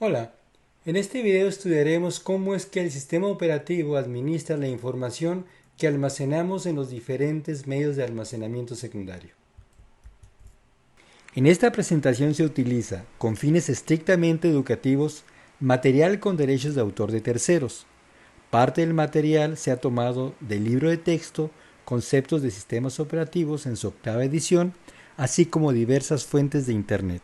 Hola, en este video estudiaremos cómo es que el sistema operativo administra la información que almacenamos en los diferentes medios de almacenamiento secundario. En esta presentación se utiliza, con fines estrictamente educativos, material con derechos de autor de terceros. Parte del material se ha tomado del libro de texto Conceptos de sistemas operativos en su octava edición, así como diversas fuentes de Internet.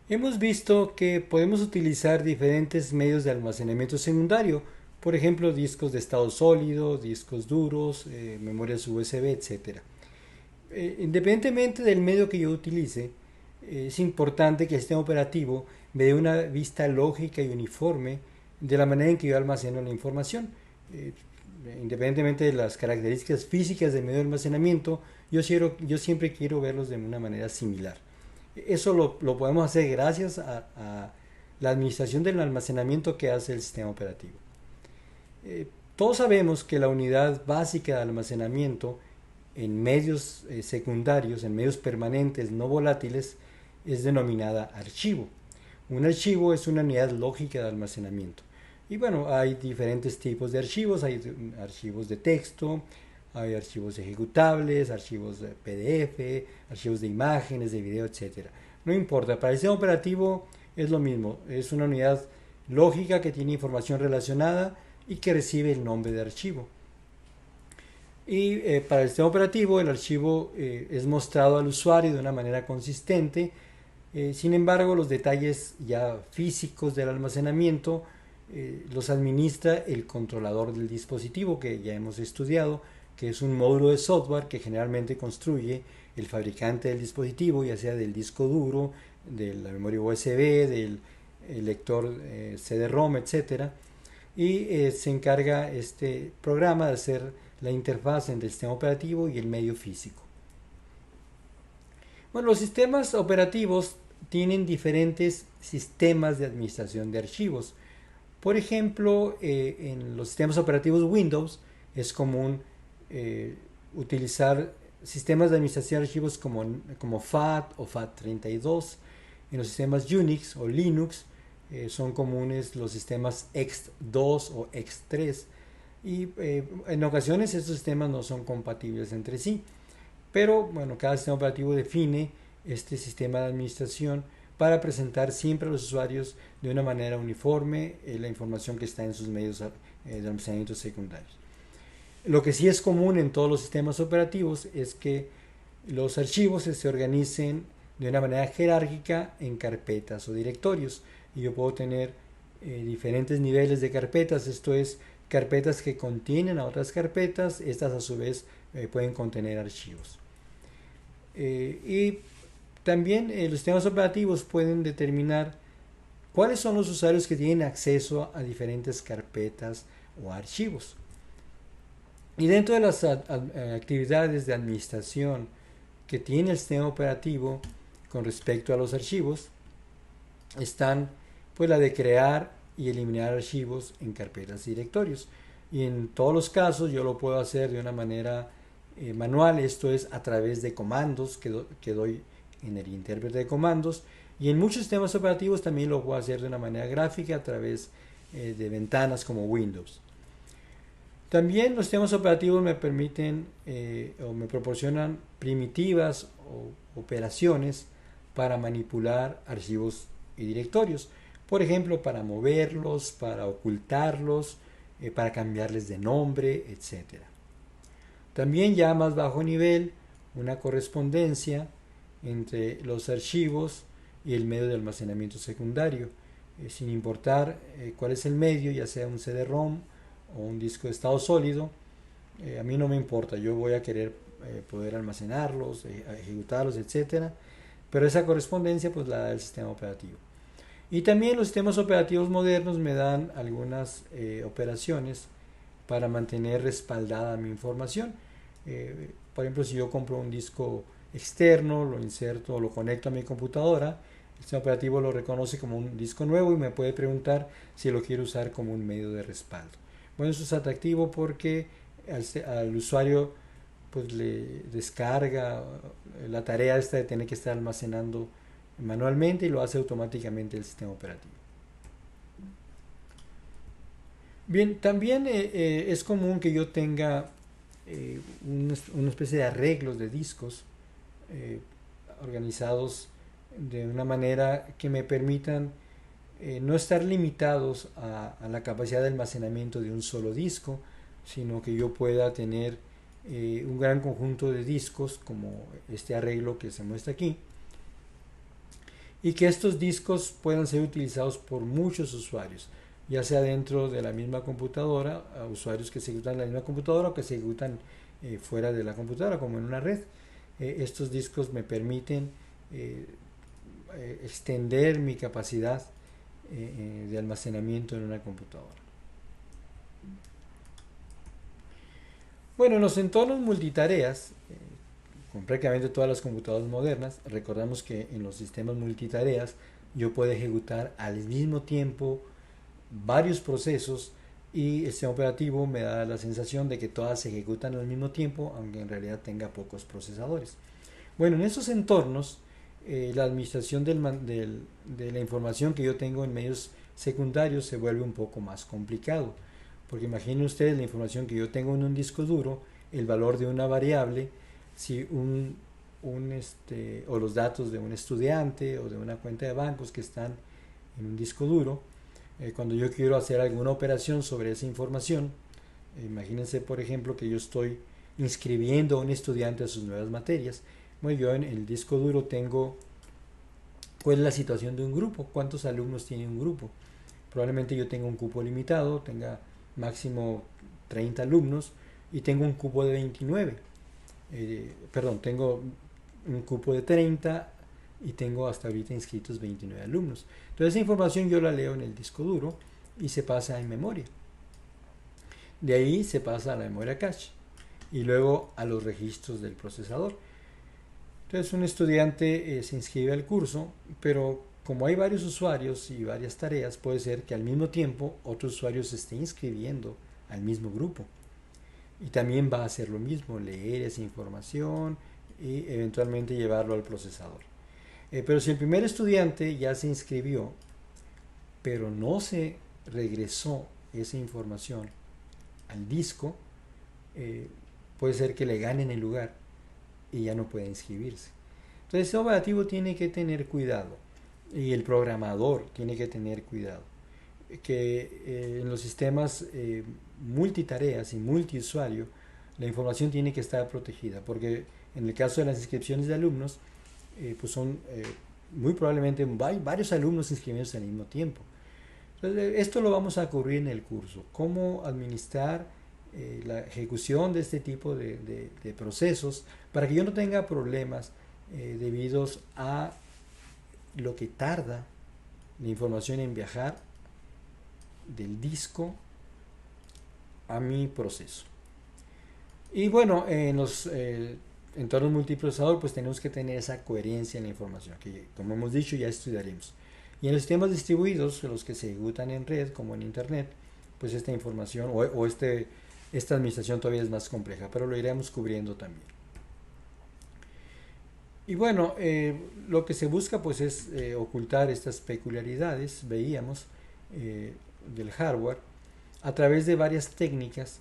Hemos visto que podemos utilizar diferentes medios de almacenamiento secundario, por ejemplo, discos de estado sólido, discos duros, memorias USB, etc. Independientemente del medio que yo utilice, es importante que el sistema operativo me dé una vista lógica y uniforme de la manera en que yo almaceno la información. Eh, Independientemente de las características físicas del medio de almacenamiento, yo siempre quiero verlos de una manera similar. Eso lo podemos hacer gracias a la administración del almacenamiento que hace el sistema operativo. Todos sabemos que la unidad básica de almacenamiento en medios secundarios, en medios permanentes no volátiles, es denominada archivo. Un archivo es una unidad lógica de almacenamiento. Y bueno, hay diferentes tipos de archivos, hay archivos de texto, hay archivos ejecutables, archivos de PDF, archivos de imágenes, de video, etc. No importa, para el sistema operativo es lo mismo, es una unidad lógica que tiene información relacionada y que recibe el nombre de archivo. Y para el sistema operativo el archivo es mostrado al usuario de una manera consistente. Sin embargo, los detalles ya físicos del almacenamiento los administra el controlador del dispositivo, que ya hemos estudiado, que es un módulo de software que generalmente construye el fabricante del dispositivo, ya sea del disco duro, de la memoria USB, del lector CD-ROM, etcétera. Y se encarga este programa de hacer la interfaz entre el sistema operativo y el medio físico. Bueno, los sistemas operativos tienen diferentes sistemas de administración de archivos. Por ejemplo, en los sistemas operativos Windows es común utilizar sistemas de administración de archivos como FAT o FAT32. En los sistemas Unix o Linux son comunes los sistemas X2 o X3. Y en ocasiones estos sistemas no son compatibles entre sí. Pero bueno, cada sistema operativo define este sistema de administración para presentar siempre a los usuarios de una manera uniforme la información que está en sus medios de almacenamiento secundarios. Lo que sí es común en todos los sistemas operativos es que los archivos se organicen de una manera jerárquica en carpetas o directorios. Y yo puedo tener diferentes niveles de carpetas, esto es, carpetas que contienen a otras carpetas, estas a su vez pueden contener archivos. Y también los sistemas operativos pueden determinar cuáles son los usuarios que tienen acceso a diferentes carpetas o archivos. Y dentro de las actividades de administración que tiene el sistema operativo con respecto a los archivos, están pues la de crear y eliminar archivos en carpetas y directorios. Y en todos los casos yo lo puedo hacer de una manera manual, esto es a través de comandos que doy en el intérprete de comandos, y en muchos sistemas operativos también lo puedo hacer de una manera gráfica a través de ventanas como Windows. También los sistemas operativos me permiten o me proporcionan primitivas o operaciones para manipular archivos y directorios. Por ejemplo, para moverlos, para ocultarlos, para cambiarles de nombre, etc. También ya a más bajo nivel, una correspondencia entre los archivos y el medio de almacenamiento secundario, sin importar cuál es el medio, ya sea un CD-ROM o un disco de estado sólido. A mí no me importa, yo voy a querer poder almacenarlos, ejecutarlos, etcétera, pero esa correspondencia pues la da el sistema operativo. Y también los sistemas operativos modernos me dan algunas operaciones para mantener respaldada mi información. Por ejemplo, si yo compro un disco externo, lo inserto, lo conecto a mi computadora, el sistema operativo lo reconoce como un disco nuevo y me puede preguntar si lo quiero usar como un medio de respaldo. Bueno, eso es atractivo porque al usuario pues le descarga la tarea esta de tener que estar almacenando manualmente y lo hace automáticamente el sistema operativo. Bien, también es común que yo tenga una especie de arreglos de discos eh, organizados de una manera que me permitan no estar limitados a la capacidad de almacenamiento de un solo disco, sino que yo pueda tener un gran conjunto de discos como este arreglo que se muestra aquí, y que estos discos puedan ser utilizados por muchos usuarios, ya sea dentro de la misma computadora, a usuarios que se ejecutan en la misma computadora o que se ejecutan fuera de la computadora, como en una red. Estos discos me permiten extender mi capacidad de almacenamiento en una computadora. Bueno, en los entornos multitareas, con prácticamente todas las computadoras modernas, recordamos que en los sistemas multitareas yo puedo ejecutar al mismo tiempo varios procesos y el sistema operativo me da la sensación de que todas se ejecutan al mismo tiempo, aunque en realidad tenga pocos procesadores. Bueno, en esos entornos, la administración de la información que yo tengo en medios secundarios se vuelve un poco más complicado. Porque imaginen ustedes la información que yo tengo en un disco duro, el valor de una variable, si o los datos de un estudiante o de una cuenta de bancos que están en un disco duro, cuando yo quiero hacer alguna operación sobre esa información, imagínense por ejemplo que yo estoy inscribiendo a un estudiante a sus nuevas materias. Bueno, yo en el disco duro tengo cuál es la situación de un grupo, cuántos alumnos tiene un grupo. Probablemente yo tenga un cupo limitado, tenga máximo 30 alumnos y tengo un cupo de 29. Tengo un cupo de 30 y tengo hasta ahorita inscritos 29 alumnos. Entonces esa información yo la leo en el disco duro y se pasa en memoria. De ahí se pasa a la memoria cache y luego a los registros del procesador. Entonces un estudiante se inscribe al curso, pero como hay varios usuarios y varias tareas, puede ser que al mismo tiempo otro usuario se esté inscribiendo al mismo grupo. Y también va a hacer lo mismo, leer esa información y eventualmente llevarlo al procesador. Pero si el primer estudiante ya se inscribió, pero no se regresó esa información al disco, puede ser que le ganen el lugar y ya no puede inscribirse. Entonces el operativo tiene que tener cuidado y el programador tiene que tener cuidado que en los sistemas multitareas y multiusuario la información tiene que estar protegida, porque en el caso de las inscripciones de alumnos pues son muy probablemente varios alumnos inscribiéndose al mismo tiempo. Entonces, esto lo vamos a cubrir en el curso, cómo administrar la ejecución de este tipo de procesos para que yo no tenga problemas debidos a lo que tarda la información en viajar del disco a mi proceso. Y bueno, en los entornos multiprocesador pues tenemos que tener esa coherencia en la información, que como hemos dicho ya estudiaremos. Y en los sistemas distribuidos, los que se ejecutan en red, como en internet, pues esta información esta administración todavía es más compleja, pero lo iremos cubriendo también. Y bueno, lo que se busca pues es ocultar estas peculiaridades, veíamos, del hardware, a través de varias técnicas,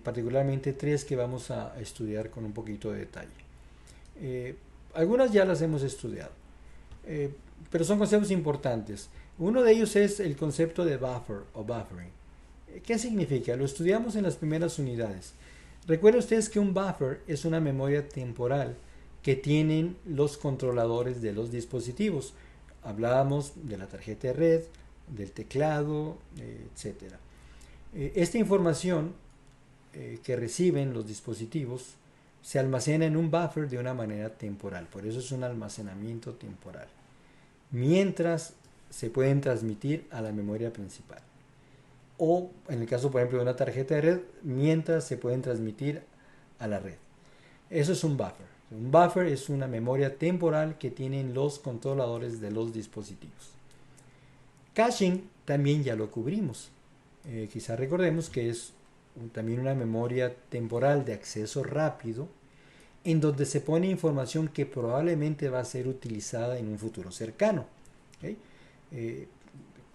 particularmente tres que vamos a estudiar con un poquito de detalle. Algunas ya las hemos estudiado, pero son conceptos importantes. Uno de ellos es el concepto de buffer o buffering. ¿Qué significa? Lo estudiamos en las primeras unidades. Recuerden ustedes que un buffer es una memoria temporal que tienen los controladores de los dispositivos. Hablábamos de la tarjeta de red, del teclado, etc. Esta información que reciben los dispositivos se almacena en un buffer de una manera temporal, por eso es un almacenamiento temporal, mientras se pueden transmitir a la memoria principal. O en el caso, por ejemplo, de una tarjeta de red, mientras se pueden transmitir a la red. Eso es un buffer. Un buffer es una memoria temporal que tienen los controladores de los dispositivos. Caching también ya lo cubrimos. Quizá recordemos que es también una memoria temporal de acceso rápido en donde se pone información que probablemente va a ser utilizada en un futuro cercano. ¿Okay?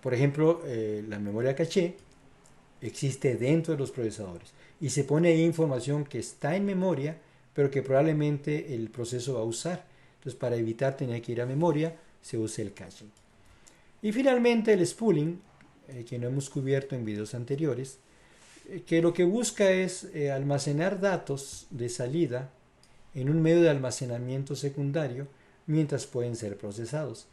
Por ejemplo, la memoria caché existe dentro de los procesadores y se pone ahí información que está en memoria, pero que probablemente el proceso va a usar. Entonces, para evitar tener que ir a memoria, se usa el caching. Y finalmente el spooling, que no hemos cubierto en videos anteriores, que lo que busca es almacenar datos de salida en un medio de almacenamiento secundario mientras pueden ser procesados.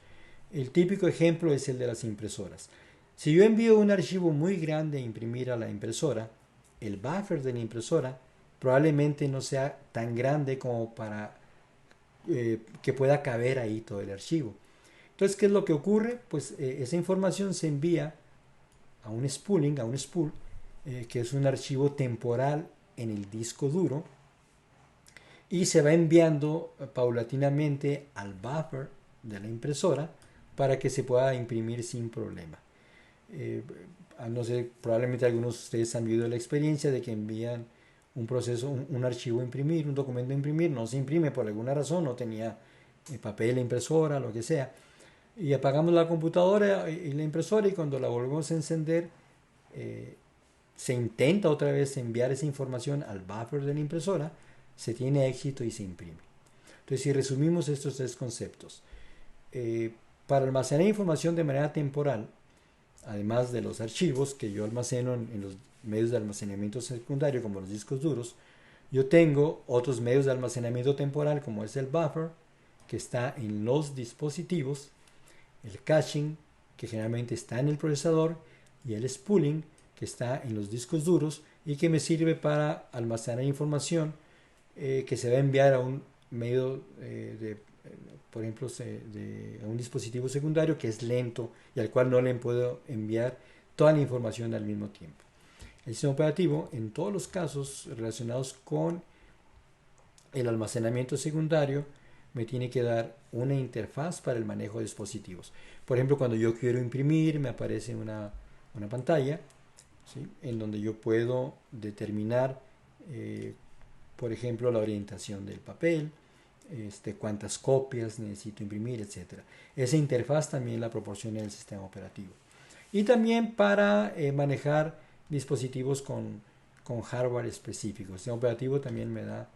El típico ejemplo es el de las impresoras. Si yo envío un archivo muy grande a imprimir a la impresora, el buffer de la impresora probablemente no sea tan grande como para que pueda caber ahí todo el archivo. Entonces, ¿qué es lo que ocurre? Pues esa información se envía a un spooling, a un spool, que es un archivo temporal en el disco duro, y se va enviando paulatinamente al buffer de la impresora para que se pueda imprimir sin problema. No sé, probablemente algunos de ustedes han vivido la experiencia de que envían un proceso, un archivo a imprimir, un documento a imprimir, no se imprime por alguna razón, no tenía papel, impresora, lo que sea, y apagamos la computadora y la impresora y cuando la volvemos a encender eh, se intenta otra vez enviar esa información al buffer de la impresora, se tiene éxito y se imprime. Entonces, si resumimos estos tres conceptos, eh, para almacenar información de manera temporal, además de los archivos que yo almaceno en los medios de almacenamiento secundario como los discos duros, yo tengo otros medios de almacenamiento temporal como es el buffer que está en los dispositivos, el caching que generalmente está en el procesador y el spooling que está en los discos duros y que me sirve para almacenar información que se va a enviar a un medio por ejemplo, a un dispositivo secundario que es lento y al cual no le puedo enviar toda la información al mismo tiempo. El sistema operativo, en todos los casos relacionados con el almacenamiento secundario, me tiene que dar una interfaz para el manejo de dispositivos. Por ejemplo, cuando yo quiero imprimir, me aparece una pantalla, ¿sí?, en donde yo puedo determinar, por ejemplo, la orientación del papel, cuántas copias necesito imprimir, etcétera. Esa interfaz también la proporciona el sistema operativo. Y también para manejar dispositivos con hardware específico. El sistema operativo también me da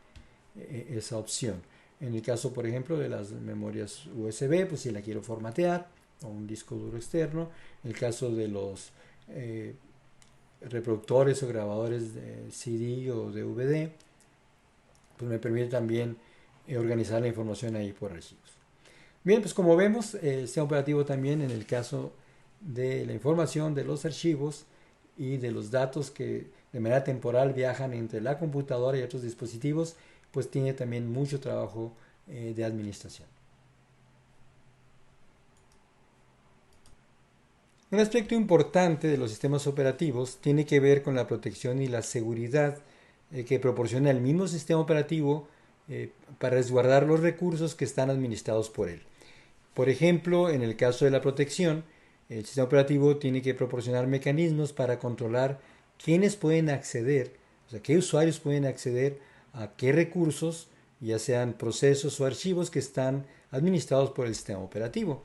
esa opción. En el caso, por ejemplo, de las memorias USB, pues si la quiero formatear, o un disco duro externo. En el caso de los reproductores o grabadores de CD o DVD, pues me permite también organizar la información ahí por archivos. Bien, pues como vemos, el sistema operativo también en el caso de la información de los archivos y de los datos que de manera temporal viajan entre la computadora y otros dispositivos, pues tiene también mucho trabajo de administración. Un aspecto importante de los sistemas operativos tiene que ver con la protección y la seguridad que proporciona el mismo sistema operativo para resguardar los recursos que están administrados por él. Por ejemplo, en el caso de la protección, el sistema operativo tiene que proporcionar mecanismos para controlar quiénes pueden acceder, o sea, qué usuarios pueden acceder a qué recursos, ya sean procesos o archivos que están administrados por el sistema operativo.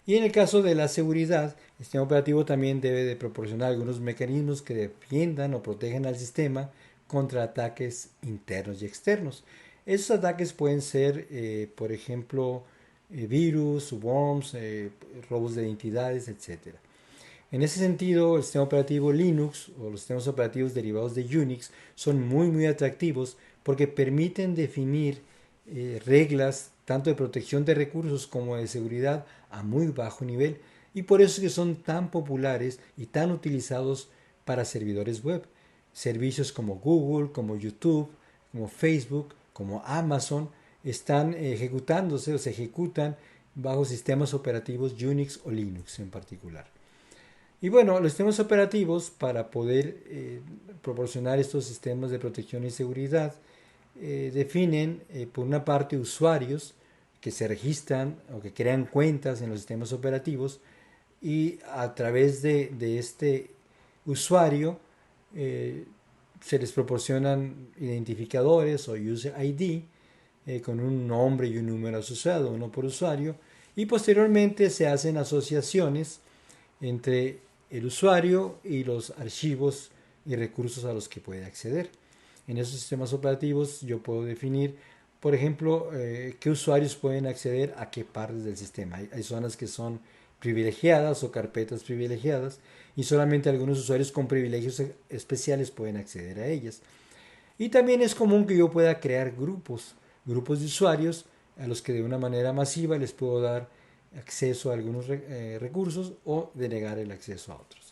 Y en el caso de la seguridad, el sistema operativo también debe de proporcionar algunos mecanismos que defiendan o protejan al sistema contra ataques internos y externos. Esos ataques pueden ser, por ejemplo, virus, worms, robos de identidades, etc. En ese sentido, el sistema operativo Linux o los sistemas operativos derivados de Unix son muy atractivos porque permiten definir reglas tanto de protección de recursos como de seguridad a muy bajo nivel y por eso es que son tan populares y tan utilizados para servidores web. Servicios como Google, como YouTube, como Facebook, como Amazon están ejecutándose o se ejecutan bajo sistemas operativos Unix o Linux en particular. Y bueno, los sistemas operativos para poder proporcionar estos sistemas de protección y seguridad definen por una parte usuarios que se registran o que crean cuentas en los sistemas operativos y a través de este usuario se les proporcionan identificadores o user ID con un nombre y un número asociado, uno por usuario, y posteriormente se hacen asociaciones entre el usuario y los archivos y recursos a los que puede acceder. En esos sistemas operativos yo puedo definir, por ejemplo, qué usuarios pueden acceder a qué partes del sistema. Hay zonas que son privilegiadas o carpetas privilegiadas y solamente algunos usuarios con privilegios especiales pueden acceder a ellas. Y también es común que yo pueda crear grupos de usuarios a los que de una manera masiva les puedo dar acceso a algunos recursos o denegar el acceso a otros.